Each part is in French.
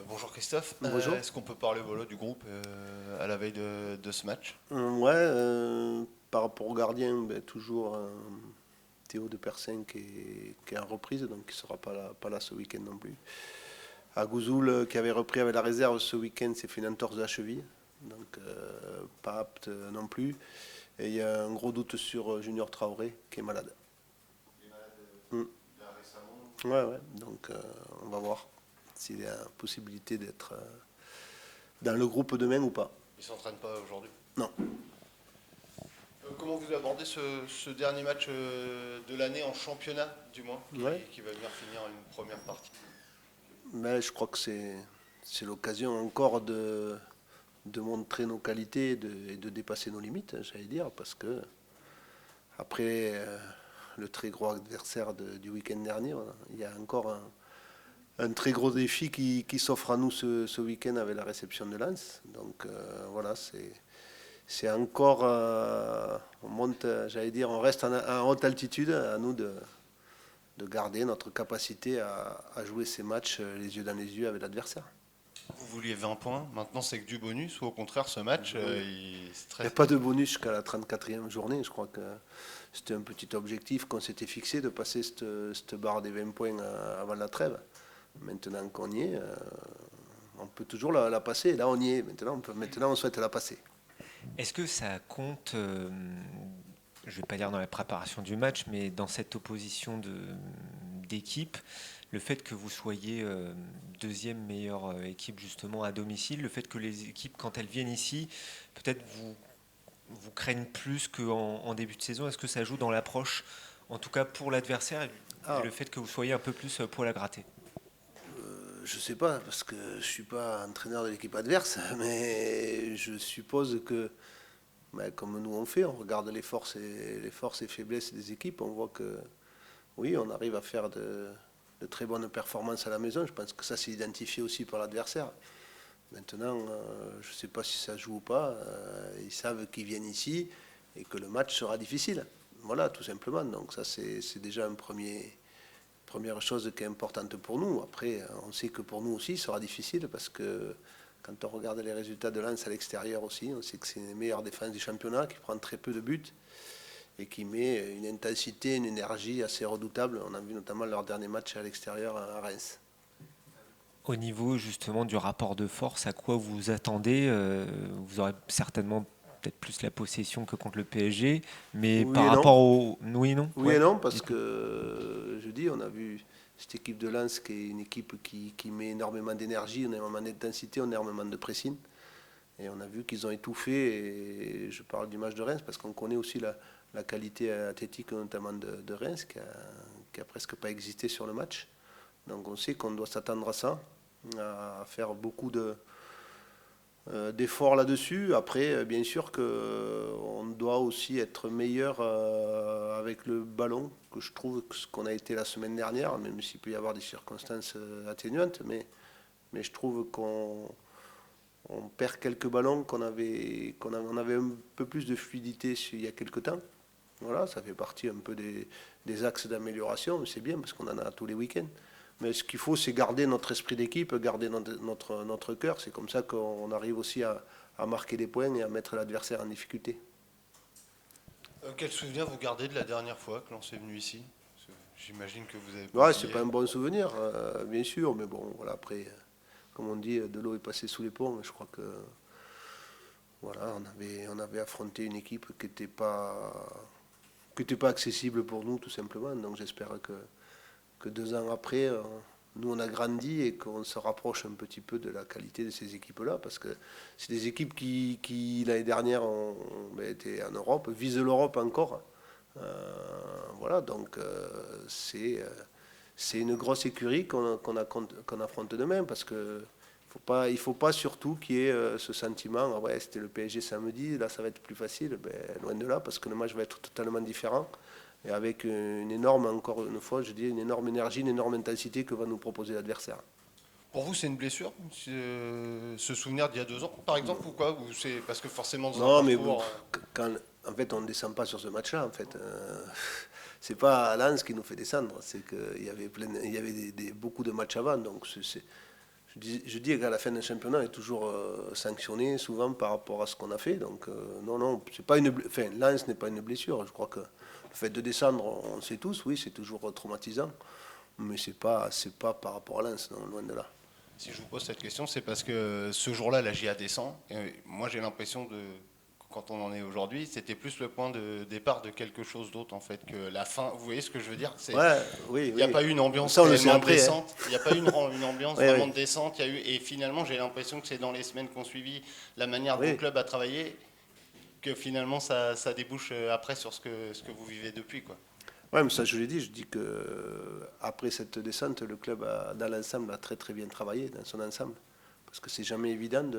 Bonjour Christophe. Bonjour. Est-ce qu'on peut parler du groupe à la veille de ce match? Ouais, par rapport au gardien, toujours Théo de Persin qui est en reprise, donc qui ne sera pas là ce week-end non plus. Agouzoul, qui avait repris avec la réserve ce week-end, s'est fait une entorse de la cheville, donc pas apte non plus. Et il y a un gros doute sur Junior Traoré, qui est malade. Mm. Ouais, ouais, donc on va voir s'il y a possibilité d'être dans le groupe demain ou pas. Il s'entraîne pas aujourd'hui. Non. Comment vous abordez ce dernier match de l'année en championnat, du moins, Ouais. qui va venir finir une première partie? Mais je crois que c'est l'occasion encore de montrer nos qualités et de dépasser nos limites, j'allais dire, parce que après le très gros adversaire du week-end dernier, voilà, il y a encore un très gros défi qui s'offre à nous ce week-end avec la réception de Lens. Donc voilà, c'est encore, on monte, j'allais dire, on reste en haute altitude, à nous de garder notre capacité à jouer ces matchs les yeux dans les yeux avec l'adversaire. Vous vouliez 20 points, maintenant c'est que du bonus, ou au contraire ce match, il Il n'y a stresse? pas de bonus jusqu'à la 34e journée. Je crois que c'était un petit objectif qu'on s'était fixé de passer cette barre des 20 points avant la trêve. Maintenant qu'on y est, on peut toujours la passer. Là, on y est. Maintenant, on souhaite la passer. Est-ce que ça compte, je ne vais pas dire dans la préparation du match, mais dans cette opposition d'équipe, le fait que vous soyez deuxième meilleure équipe justement à domicile, le fait que les équipes, quand elles viennent ici, peut-être vous craignent plus qu'en début de saison, est-ce que ça joue dans l'approche, en tout cas pour l'adversaire, et Ah, le fait que vous soyez un peu plus poil à gratter? je sais pas, parce que je suis pas entraîneur de l'équipe adverse, mais je suppose que, comme nous on fait, on regarde les forces et faiblesses des équipes, on voit que oui, on arrive à faire de très bonnes performances à la maison. Je pense que ça c'est identifié aussi par l'adversaire. Maintenant, je ne sais pas si ça joue ou pas. Ils savent qu'ils viennent ici et que le match sera difficile. Voilà, tout simplement. Donc ça, c'est déjà première chose qui est importante pour nous. Après, on sait que pour nous aussi, ça sera difficile parce que quand on regarde les résultats de Lens à l'extérieur aussi, on sait que c'est une des meilleures défenses du championnat, qui prend très peu de buts et qui met une intensité, une énergie assez redoutable. On a vu notamment leur dernier match à l'extérieur à Reims. Au niveau justement du rapport de force, à quoi vous attendez? Vous aurez certainement peut-être plus la possession que contre le PSG, mais Oui par et rapport non. au... Oui, non? Oui Ouais, et non, parce dites-moi. que je dis, on a vu cette équipe de Lens qui est une équipe qui met énormément d'énergie, énormément d'intensité, énormément de pressing. Et on a vu qu'ils ont étouffé, et je parle du match de Reims, parce qu'on connaît aussi la qualité athlétique, notamment de Reims, qui a presque pas existé sur le match. Donc on sait qu'on doit s'attendre à ça, à faire beaucoup d'efforts là-dessus. Après, bien sûr qu'on doit aussi être meilleur avec le ballon, que je trouve que ce qu'on a été la semaine dernière, même s'il peut y avoir des circonstances atténuantes, mais je trouve qu'on perd quelques ballons, on avait un peu plus de fluidité il y a quelques temps. Voilà, ça fait partie un peu des axes d'amélioration, mais c'est bien parce qu'on en a tous les week-ends. Mais ce qu'il faut, c'est garder notre esprit d'équipe, garder notre cœur. C'est comme ça qu'on arrive aussi à marquer des points et à mettre l'adversaire en difficulté. Quel souvenir vous gardez de la dernière fois que l'on s'est venu ici? Parce que j'imagine que vous avez pas Ouais, c'est pas oublié. un bon souvenir, bien sûr, mais bon, voilà, après, comme on dit, de l'eau est passée sous les ponts. Mais je crois que voilà, on avait affronté une équipe qui n'était pas accessible pour nous, tout simplement. Donc j'espère que 2 ans après, nous on a grandi et qu'on se rapproche un petit peu de la qualité de ces équipes-là, parce que c'est des équipes qui l'année dernière ont été en Europe, visent l'Europe encore. Voilà, donc c'est une grosse écurie qu'on affronte demain, parce que il faut pas surtout qu'il y ait ce sentiment, ah ouais, c'était le PSG samedi, là ça va être plus facile. Ben, loin de là, parce que le match va être totalement différent et avec une énorme, encore une fois, je dis une énorme énergie, une énorme intensité que va nous proposer l'adversaire. Pour vous, c'est une blessure, ce souvenir d'il y a 2 ans, par exemple, ou quoi? Ou c'est parce que forcément dans un Non, mais parcours. quand, en fait, on ne descend pas sur ce match-là. En fait, c'est pas Lens qui nous fait descendre. C'est qu'il y avait beaucoup de matchs avant. Donc, je Je dis qu'à la fin d'un championnat, on est toujours sanctionné souvent par rapport à ce qu'on a fait. Donc non, c'est pas enfin, Lens n'est pas une blessure. Je crois que le fait de descendre, on sait tous, oui, c'est toujours traumatisant. Mais c'est pas par rapport à Lens, non, loin de là. Si je vous pose cette question, c'est parce que ce jour-là, la GIA descend. Et moi, j'ai l'impression quand on en est aujourd'hui, c'était plus le point de départ de quelque chose d'autre en fait que la fin. Vous voyez ce que je veux dire? Ouais, oui, Il n'y a oui. pas eu une ambiance Ça, on le sait réellement de après, hein. descente. Il n'y a pas eu une ambiance Oui, vraiment oui. de descente. Et finalement, j'ai l'impression que c'est dans les semaines qu'on suivi la manière dont Oui. le club a travaillé que finalement ça débouche après sur ce que vous vivez depuis, quoi. Ouais, mais ça, je l'ai dit. Je dis que après cette descente, le club, dans l'ensemble, a très très bien travaillé, dans son ensemble. Parce que c'est jamais évident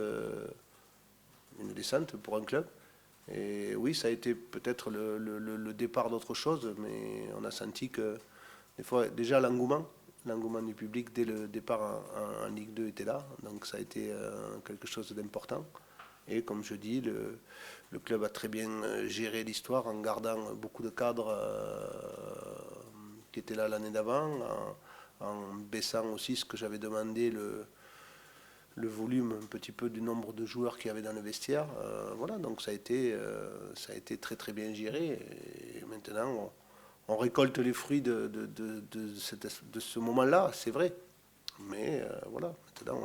une descente pour un club. Et oui, ça a été peut-être le départ d'autre chose, mais on a senti que des fois, déjà l'engouement du public dès le départ en Ligue 2 était là. Donc ça a été quelque chose d'important. Et comme je dis, le club a très bien géré l'histoire en gardant beaucoup de cadres qui étaient là l'année d'avant, en baissant aussi ce que j'avais demandé, le volume un petit peu du nombre de joueurs qu'il y avait dans le vestiaire. Voilà, donc ça a été très très bien géré. Et maintenant, on récolte les fruits de ce moment-là, c'est vrai. Mais voilà, maintenant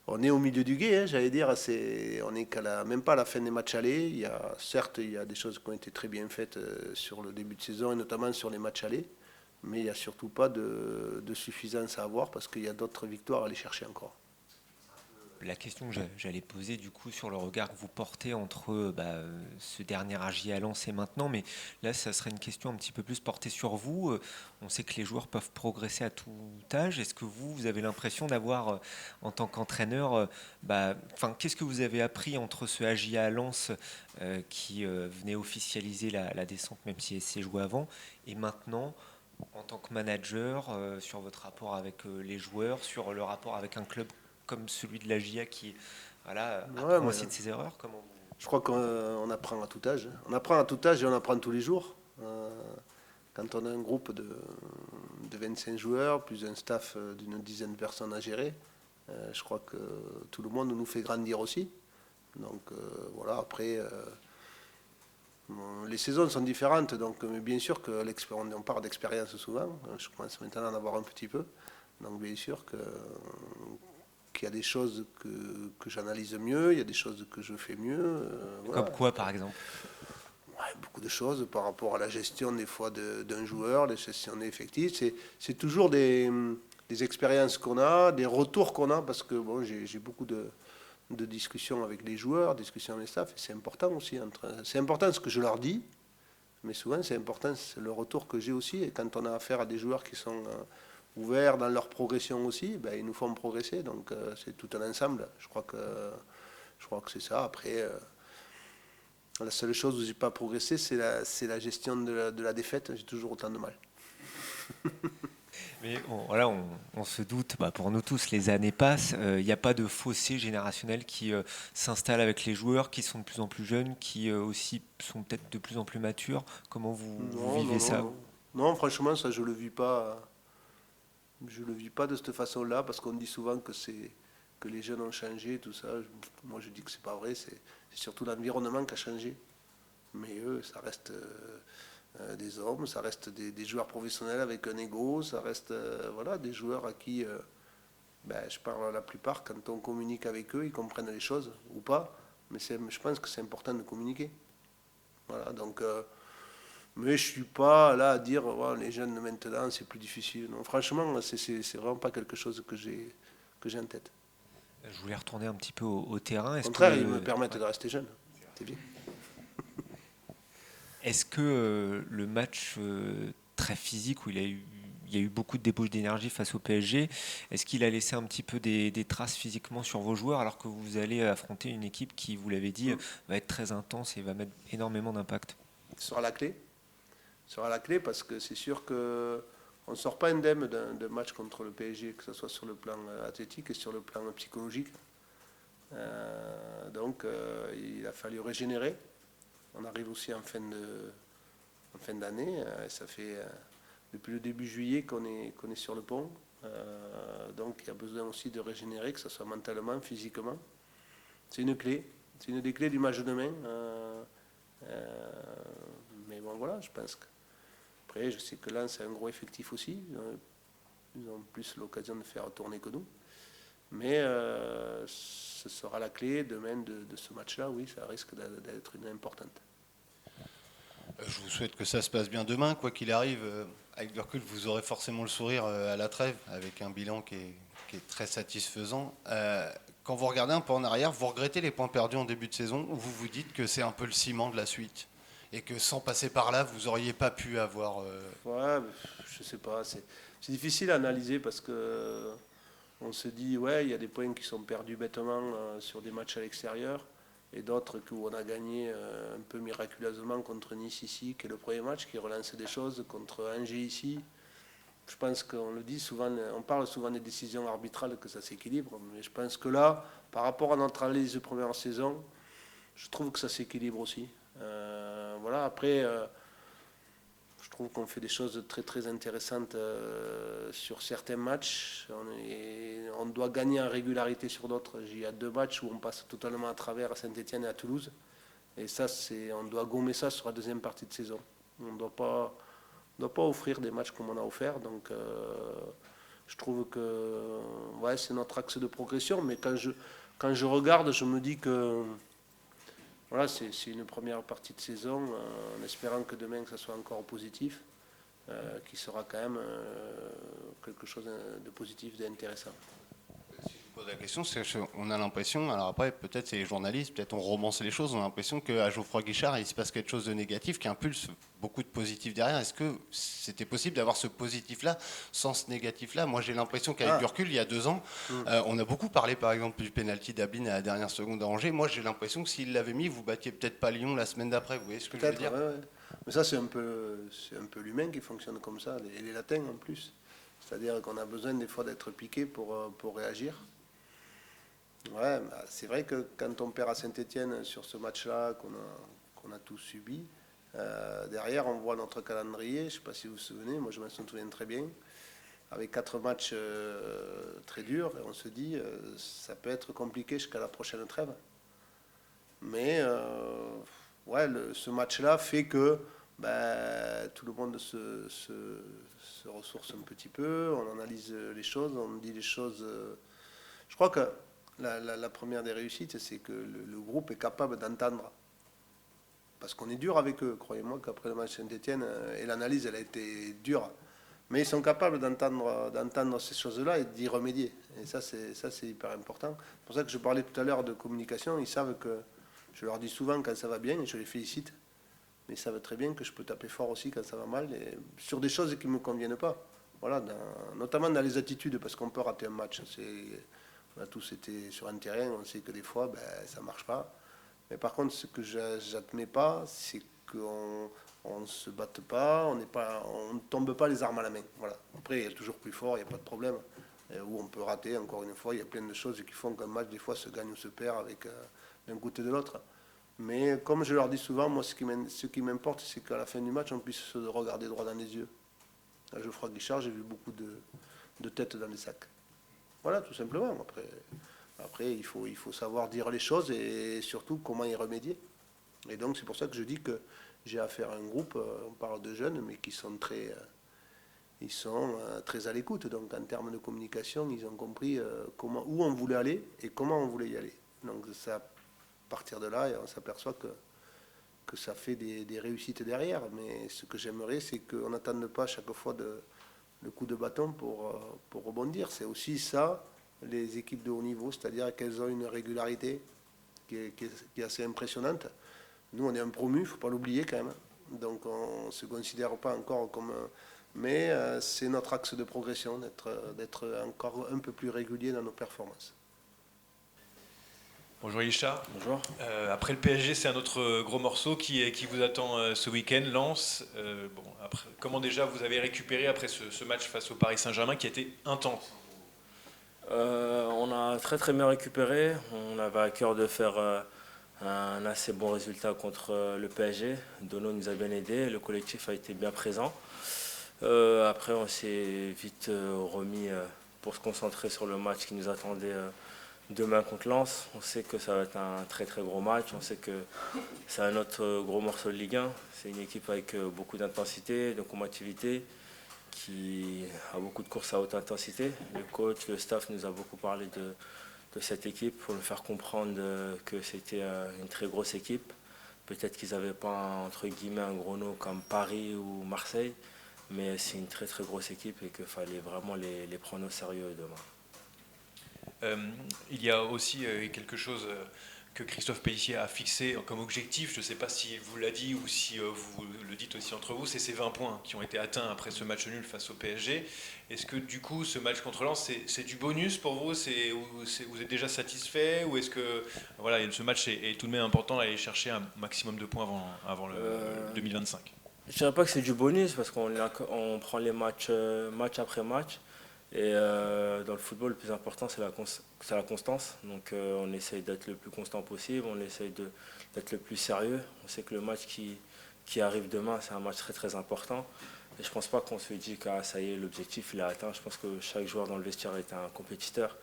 on est au milieu du gué, hein, j'allais dire. On est même pas à la fin des matchs allés. Certes, il y a des choses qui ont été très bien faites sur le début de saison, et notamment sur les matchs allés. Mais il n'y a surtout pas de suffisance à avoir parce qu'il y a d'autres victoires à aller chercher encore. La question que j'allais poser du coup sur le regard que vous portez entre ce dernier AJ à Lens et maintenant, mais là ça serait une question un petit peu plus portée sur vous. On sait que les joueurs peuvent progresser à tout âge. Est-ce que vous avez l'impression d'avoir, en tant qu'entraîneur, qu'est-ce que vous avez appris entre ce AJ à Lens qui venait officialiser la descente, même si c'est joué avant, et maintenant en tant que manager, sur votre rapport avec les joueurs, sur le rapport avec un club comme celui de la GIA qui Ouais, apprend mais aussi de ses erreurs? Comment je crois qu'on apprend à tout âge. On apprend à tout âge et on apprend tous les jours. Quand on a un groupe de 25 joueurs, plus un staff d'une dizaine de personnes à gérer, je crois que tout le monde nous fait grandir aussi. Donc voilà, après, les saisons sont différentes, donc mais bien sûr que on part d'expérience souvent. Je commence maintenant à en avoir un petit peu. Donc bien sûr qu'il y a des choses que j'analyse mieux, il y a des choses que je fais mieux. Comme Voilà. quoi, par exemple? Ouais, beaucoup de choses par rapport à la gestion des fois d'un joueur, la gestion des effectifs. C'est toujours des expériences qu'on a, des retours qu'on a, parce que bon, j'ai beaucoup de discussions avec les joueurs, discussions avec les staffs, et c'est important aussi. C'est important ce que je leur dis, mais souvent c'est important le retour que j'ai aussi. Et quand on a affaire à des joueurs qui sont ouverts dans leur progression aussi, ben, ils nous font progresser. Donc c'est tout un ensemble. Je crois que c'est ça. Après, la seule chose où j'ai pas progressé, c'est la gestion de la défaite. J'ai toujours autant de mal. Mais on se doute, pour nous tous, les années passent. Il n'y a pas de fossé générationnel qui s'installe avec les joueurs qui sont de plus en plus jeunes, qui aussi sont peut-être de plus en plus matures. Comment vous Non, non, vivez non, ça? non. Non, franchement, ça, je le vis pas. Je le vis pas de cette façon-là, parce qu'on dit souvent que les jeunes ont changé, tout ça. Moi, je dis que c'est pas vrai. C'est surtout l'environnement qui a changé. Mais eux, ça reste des hommes, ça reste des joueurs professionnels avec un ego, ça reste voilà, des joueurs à qui, je parle la plupart, quand on communique avec eux, ils comprennent les choses ou pas. Mais je pense que c'est important de communiquer. Voilà, donc, mais je suis pas là à dire ouais, les jeunes de maintenant c'est plus difficile. Non, franchement, c'est vraiment pas quelque chose que j'ai en tête. Je voulais retourner un petit peu au terrain. Au contraire, ils me permettent de rester jeune. C'est bien. Est-ce que le match très physique où il y a eu beaucoup de débauche d'énergie face au PSG, est-ce qu'il a laissé un petit peu des traces physiquement sur vos joueurs alors que vous allez affronter une équipe qui, vous l'avez dit, va être très intense et va mettre énormément d'impact? Ce sera la clé. Ce sera la clé parce que c'est sûr que on ne sort pas indemne d'un match contre le PSG, que ce soit sur le plan athlétique et sur le plan psychologique. Donc il a fallu régénérer. On arrive aussi en fin d'année. Ça fait depuis le début juillet qu'on est sur le pont. Donc il y a besoin aussi de régénérer, que ce soit mentalement, physiquement. C'est une clé. C'est une des clés du match de demain. Mais bon, voilà, je pense que. Après, je sais que Lens c'est un gros effectif aussi. Ils ont plus l'occasion de faire tourner que nous. Mais ce sera la clé demain de ce match-là. Oui, ça risque d'être une importante. Je vous souhaite que ça se passe bien demain, quoi qu'il arrive. Avec du recul, vous aurez forcément le sourire à la trêve, avec un bilan qui est très satisfaisant. Quand vous regardez un peu en arrière, vous regrettez les points perdus en début de saison, ou vous vous dites que c'est un peu le ciment de la suite, et que sans passer par là, vous n'auriez pas pu avoir... Ouais, je sais pas. C'est difficile à analyser parce que on se dit, ouais, il y a des points qui sont perdus bêtement sur des matchs à l'extérieur, et d'autres où on a gagné un peu miraculeusement contre Nice ici, qui est le premier match, qui relance des choses, contre Angers ici. Je pense qu'on le dit souvent, on parle souvent des décisions arbitrales, que ça s'équilibre, mais je pense que là, par rapport à notre analyse de première saison, je trouve que ça s'équilibre aussi. Voilà, après, je trouve qu'on fait des choses très très intéressantes sur certains matchs. On doit gagner en régularité sur d'autres. Il y a 2 matchs où on passe totalement à travers à Saint-Etienne et à Toulouse. Et ça, on doit gommer ça sur la deuxième partie de saison. On ne doit pas offrir des matchs comme on a offert. Donc je trouve que ouais, c'est notre axe de progression. Mais quand je regarde, je me dis que voilà, c'est une première partie de saison, en espérant que demain que ça soit encore positif, qui sera quand même quelque chose de positif, d'intéressant. Si je vous pose la question, c'est qu'on a l'impression, alors après peut-être c'est les journalistes, peut-être on romance les choses, on a l'impression qu'à Geoffroy Guichard il se passe quelque chose de négatif qui impulse beaucoup de positif derrière. Est-ce que c'était possible d'avoir ce positif-là sans ce négatif-là? Moi j'ai l'impression qu'avec du recul, il y a 2 ans, on a beaucoup parlé par exemple du penalty d'Ablin à la dernière seconde à Angers. Moi j'ai l'impression que s'il l'avait mis, vous battiez peut-être pas Lyon la semaine d'après. Vous voyez ce que je veux dire? Ouais. Mais ça c'est un peu l'humain qui fonctionne comme ça, et les latins en plus. C'est-à-dire qu'on a besoin des fois d'être piqué pour réagir. Ouais, bah, c'est vrai que quand on perd à Saint-Etienne sur ce match-là qu'on a tous subi, derrière on voit notre calendrier, je ne sais pas si vous vous souvenez, moi je me souviens très bien, avec 4 matchs très durs, et on se dit ça peut être compliqué jusqu'à la prochaine trêve. Mais ouais, ce match-là fait que tout le monde se ressource un petit peu, on analyse les choses, on dit les choses. Je crois que la première des réussites, c'est que le groupe est capable d'entendre. Parce qu'on est dur avec eux. Croyez-moi qu'après le match Saint-Etienne, et l'analyse, elle a été dure. Mais ils sont capables d'entendre ces choses-là et d'y remédier. Et ça, c'est hyper important. C'est pour ça que je parlais tout à l'heure de communication. Ils savent que je leur dis souvent quand ça va bien, et je les félicite. Mais ils savent très bien que je peux taper fort aussi quand ça va mal, et sur des choses qui ne me conviennent pas. Voilà, notamment dans les attitudes, parce qu'on peut rater un match. On a tous été sur un terrain, on sait que des fois, ça ne marche pas. Mais par contre, ce que j'admets pas, c'est qu'on ne se batte pas, on ne tombe pas les armes à la main. Voilà. Après, il y a toujours plus fort, il n'y a pas de problème. Où on peut rater, encore une fois, il y a plein de choses qui font qu'un match, des fois, se gagne ou se perd avec d'un côté de l'autre. Mais comme je leur dis souvent, moi, ce qui m'importe, c'est qu'à la fin du match, on puisse se regarder droit dans les yeux. À Geoffroy Guichard, j'ai vu beaucoup de têtes dans les sacs. Voilà, tout simplement. Après il faut savoir dire les choses et surtout comment y remédier. Et donc, c'est pour ça que je dis que j'ai affaire à un groupe, on parle de jeunes, mais qui sont très à l'écoute. Donc, en termes de communication, ils ont compris où on voulait aller et comment on voulait y aller. Donc, ça, à partir de là, on s'aperçoit que ça fait des réussites derrière. Mais ce que j'aimerais, c'est qu'on n'attende pas chaque fois le coup de bâton pour rebondir. C'est aussi ça, les équipes de haut niveau, c'est-à-dire qu'elles ont une régularité qui est assez impressionnante. Nous, on est un promu, il ne faut pas l'oublier quand même. Donc, on ne se considère pas encore comme... Mais c'est notre axe de progression, d'être encore un peu plus régulier dans nos performances. Bonjour Richard. Bonjour. Après le PSG, c'est un autre gros morceau qui vous attend ce week-end, Lens. Comment déjà vous avez récupéré après ce match face au Paris Saint-Germain qui a été intense? On a très très bien récupéré. On avait à cœur de faire un assez bon résultat contre le PSG. Dono nous a bien aidé, le collectif a été bien présent. Après, on s'est vite remis pour se concentrer sur le match qui nous attendait demain contre Lens. On sait que ça va être un très très gros match. On sait que c'est un autre gros morceau de Ligue 1. C'est une équipe avec beaucoup d'intensité, de combativité, qui a beaucoup de courses à haute intensité. Le coach, le staff nous a beaucoup parlé de cette équipe pour nous faire comprendre que c'était une très grosse équipe. Peut-être qu'ils n'avaient pas entre guillemets un gros nom comme Paris ou Marseille, mais c'est une très très grosse équipe et qu'il fallait vraiment les prendre au sérieux demain. Il y a aussi quelque chose que Christophe Pélissier a fixé comme objectif, je ne sais pas s'il vous l'a dit ou si vous le dites aussi entre vous, c'est ces 20 points qui ont été atteints après ce match nul face au PSG. Est-ce que du coup ce match contre Lens, c'est du bonus pour vous, vous êtes déjà satisfait, ou est-ce que voilà, ce match est tout de même important d'aller chercher un maximum de points avant le 2025? Je ne dirais pas que c'est du bonus parce qu'on prend les matchs match après match. Et dans le football, le plus important, c'est la constance. Donc on essaye d'être le plus constant possible, on essaye d'être le plus sérieux. On sait que le match qui arrive demain, c'est un match très très important. Et je ne pense pas qu'on se dit que ça y est, l'objectif il est atteint. Je pense que chaque joueur dans le vestiaire est un compétiteur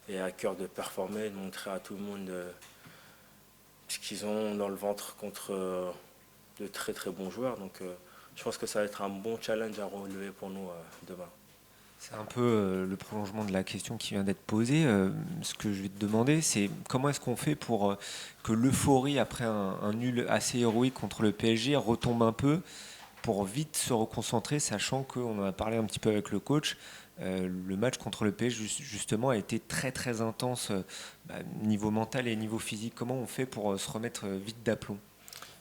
et a à cœur de performer, de montrer à tout le monde ce qu'ils ont dans le ventre contre de très très bons joueurs. Donc je pense que ça va être un bon challenge à relever pour nous demain. C'est un peu le prolongement de la question qui vient d'être posée. Ce que je vais te demander, c'est comment est-ce qu'on fait pour que l'euphorie après un nul assez héroïque contre le PSG retombe un peu pour vite se reconcentrer, sachant qu'on en a parlé un petit peu avec le coach. Le match contre le PSG justement a été très très intense niveau mental et niveau physique. Comment on fait pour se remettre vite d'aplomb?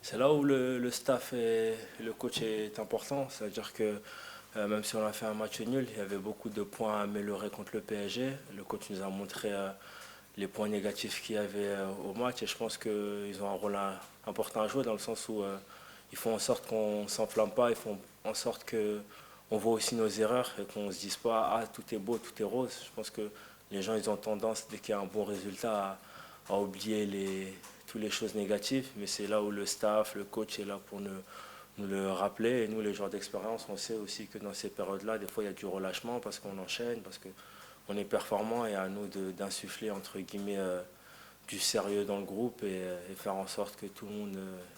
C'est là où le staff et le coach est important. C'est-à-dire que même si on a fait un match nul, il y avait beaucoup de points à améliorer contre le PSG. Le coach nous a montré les points négatifs qu'il y avait au match et je pense qu'ils ont un rôle important à jouer dans le sens où ils font en sorte qu'on ne s'enflamme pas, ils font en sorte qu'on voit aussi nos erreurs et qu'on ne se dise pas « Ah, tout est beau, tout est rose ». Je pense que les gens ils ont tendance, dès qu'il y a un bon résultat, à oublier toutes les choses négatives, mais c'est là où le staff, le coach est là pour nous le rappeler. Et nous, les joueurs d'expérience, on sait aussi que dans ces périodes-là, des fois, il y a du relâchement parce qu'on enchaîne, parce qu'on est performant et à nous d'insuffler, entre guillemets, du sérieux dans le groupe et faire en sorte que tout le monde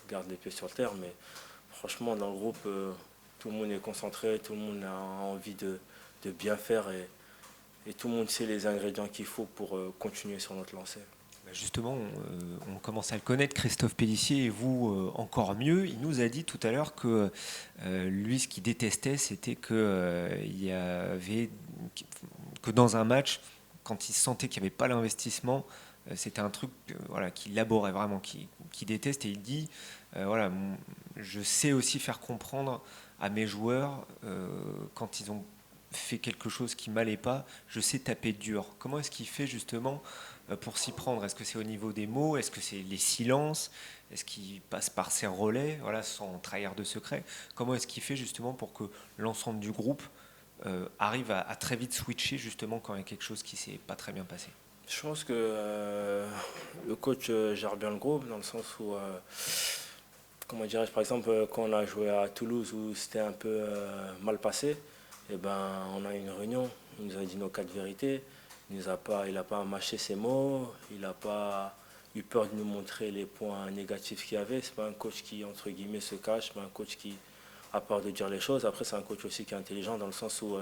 garde les pieds sur terre. Mais franchement, dans le groupe, tout le monde est concentré, tout le monde a envie de bien faire et tout le monde sait les ingrédients qu'il faut pour continuer sur notre lancée. Justement, on commence à le connaître, Christophe Pélissier, et vous encore mieux. Il nous a dit tout à l'heure que lui, ce qu'il détestait, c'était qu'il y avait que dans un match, quand il sentait qu'il n'y avait pas l'investissement, c'était un truc qu'il laborait vraiment, qu'il déteste. Et il dit, je sais aussi faire comprendre à mes joueurs quand ils ont fait quelque chose qui m'allait pas, je sais taper dur. Comment est-ce qu'il fait justement pour s'y prendre? Est-ce que c'est au niveau des mots? Est-ce que c'est les silences? Est-ce qu'il passe par ses relais, sans trahir de secret? Comment est-ce qu'il fait justement pour que l'ensemble du groupe arrive à très vite switcher justement quand il y a quelque chose qui s'est pas très bien passé? Je pense que le coach gère bien le groupe dans le sens où, comment dirais-je, par exemple, quand on a joué à Toulouse où c'était un peu mal passé, on a eu une réunion, il nous a dit nos 4 vérités. Il n'a pas mâché ses mots, il n'a pas eu peur de nous montrer les points négatifs qu'il y avait. Ce n'est pas un coach qui, entre guillemets, se cache, mais un coach qui a peur de dire les choses. Après, c'est un coach aussi qui est intelligent dans le sens où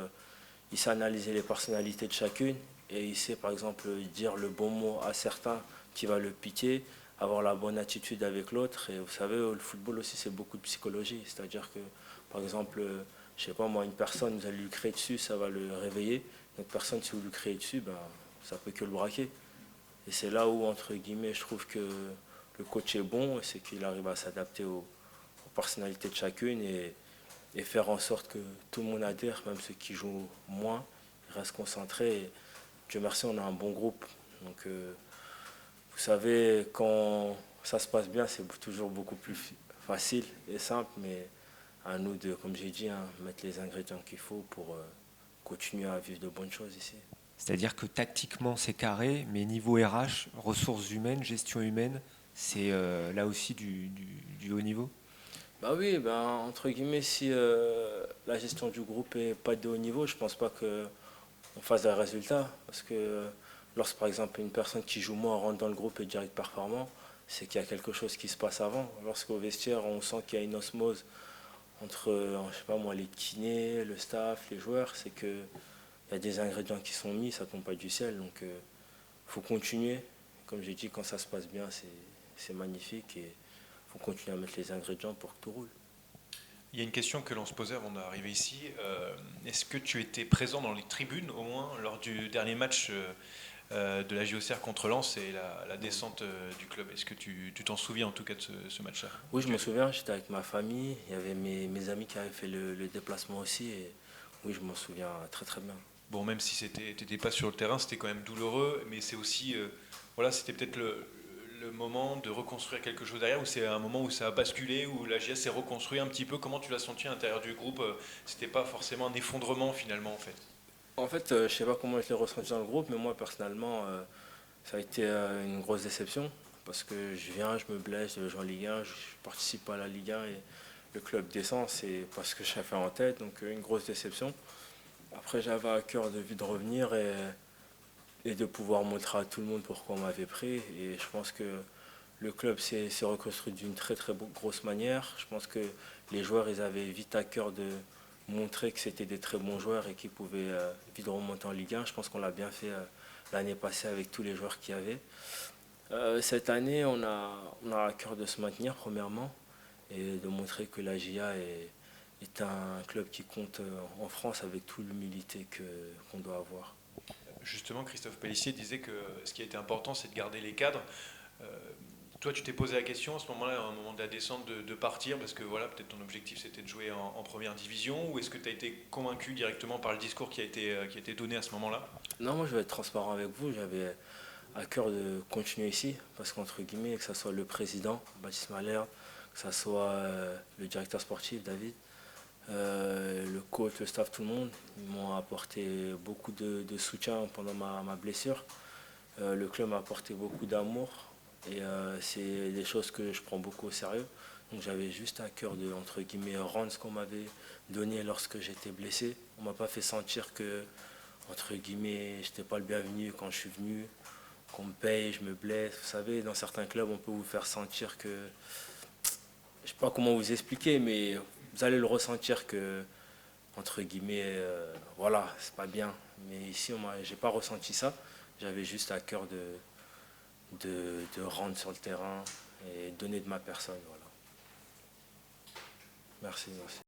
il sait analyser les personnalités de chacune et il sait, par exemple, dire le bon mot à certains qui va le piquer, avoir la bonne attitude avec l'autre. Et vous savez, le football aussi, c'est beaucoup de psychologie. C'est-à-dire que, par exemple, je ne sais pas moi, une personne, vous allez lui crier dessus, ça va le réveiller. Une personne, si vous lui criez dessus, ça peut que le braquer. Et c'est là où, entre guillemets, je trouve que le coach est bon, c'est qu'il arrive à s'adapter aux personnalités de chacune et faire en sorte que tout le monde adhère, même ceux qui jouent moins, restent concentrés. Et Dieu merci, on a un bon groupe. Donc, vous savez, quand ça se passe bien, c'est toujours beaucoup plus facile et simple, mais à nous de, comme j'ai dit, mettre les ingrédients qu'il faut pour continuer à vivre de bonnes choses ici. C'est-à-dire que tactiquement c'est carré, mais niveau RH, ressources humaines, gestion humaine, c'est là aussi du haut niveau? Bah oui, ben, entre guillemets, si la gestion du groupe est pas de haut niveau, je pense pas qu'on fasse des résultats. Parce que lorsque, par exemple, une personne qui joue moins rentre dans le groupe et direct performant, c'est qu'il y a quelque chose qui se passe avant. Lorsqu'au vestiaire, on sent qu'il y a une osmose entre, je sais pas moi, les kinés, le staff, les joueurs, c'est que il y a des ingrédients qui sont mis, ça tombe pas du ciel. Donc, faut continuer. Comme j'ai dit, quand ça se passe bien, c'est magnifique et faut continuer à mettre les ingrédients pour que tout roule. Il y a une question que l'on se posait avant d'arriver ici. Est-ce que tu étais présent dans les tribunes, au moins, lors du dernier match de la JOCR contre Lens et la descente du club? Est-ce que tu t'en souviens en tout cas de ce match-là? Oui, je me souviens, j'étais avec ma famille, il y avait mes amis qui avaient fait le déplacement aussi et oui, je m'en souviens très très bien. Bon, même si t'étais pas sur le terrain, c'était quand même douloureux, mais c'est aussi, voilà, c'était peut-être le moment de reconstruire quelque chose derrière, ou c'est un moment où ça a basculé, où la JS s'est reconstruit un petit peu. Comment tu l'as senti à l'intérieur du groupe? C'était pas forcément un effondrement finalement en fait. En fait, je sais pas comment je l'ai ressenti dans le groupe, mais moi personnellement, ça a été une grosse déception parce que je viens, je me blesse, je joue en Ligue 1, je participe pas à la Ligue 1 et le club descend, c'est parce que j'ai fait en tête, donc une grosse déception. Après, j'avais à cœur de revenir et de pouvoir montrer à tout le monde pourquoi on m'avait pris. Et je pense que le club s'est reconstruit d'une très très grosse manière. Je pense que les joueurs, ils avaient vite à cœur de montrer que c'était des très bons joueurs et qu'ils pouvaient vite remonter en Ligue 1. Je pense qu'on l'a bien fait l'année passée avec tous les joueurs qu'il y avait. Cette année, on a à cœur de se maintenir premièrement et de montrer que la GIA est un club qui compte en France avec toute l'humilité qu'on doit avoir. Justement, Christophe Pellissier disait que ce qui a été important, c'est de garder les cadres. Euh, Toi, tu t'es posé la question à ce moment-là, au moment de la descente, de partir, parce que voilà, peut-être ton objectif c'était de jouer en première division, ou est-ce que tu as été convaincu directement par le discours qui a été donné à ce moment-là? Non, moi je vais être transparent avec vous. J'avais à cœur de continuer ici, parce qu'entre guillemets, que ce soit le président, Baptiste Malherbe, que ce soit le directeur sportif, David, le coach, le staff, tout le monde, ils m'ont apporté beaucoup de soutien pendant ma blessure. Le club m'a apporté beaucoup d'amour et c'est des choses que je prends beaucoup au sérieux. Donc j'avais juste à cœur de, entre guillemets, rendre ce qu'on m'avait donné lorsque j'étais blessé. On ne m'a pas fait sentir que, entre guillemets, je n'étais pas le bienvenu quand je suis venu, qu'on me paye, je me blesse. Vous savez, dans certains clubs, on peut vous faire sentir que, je ne sais pas comment vous expliquer, mais vous allez le ressentir que, entre guillemets, voilà, c'est pas bien. Mais ici, j'ai pas ressenti ça. J'avais juste à cœur de rendre sur le terrain et donner de ma personne. Voilà. Merci, merci.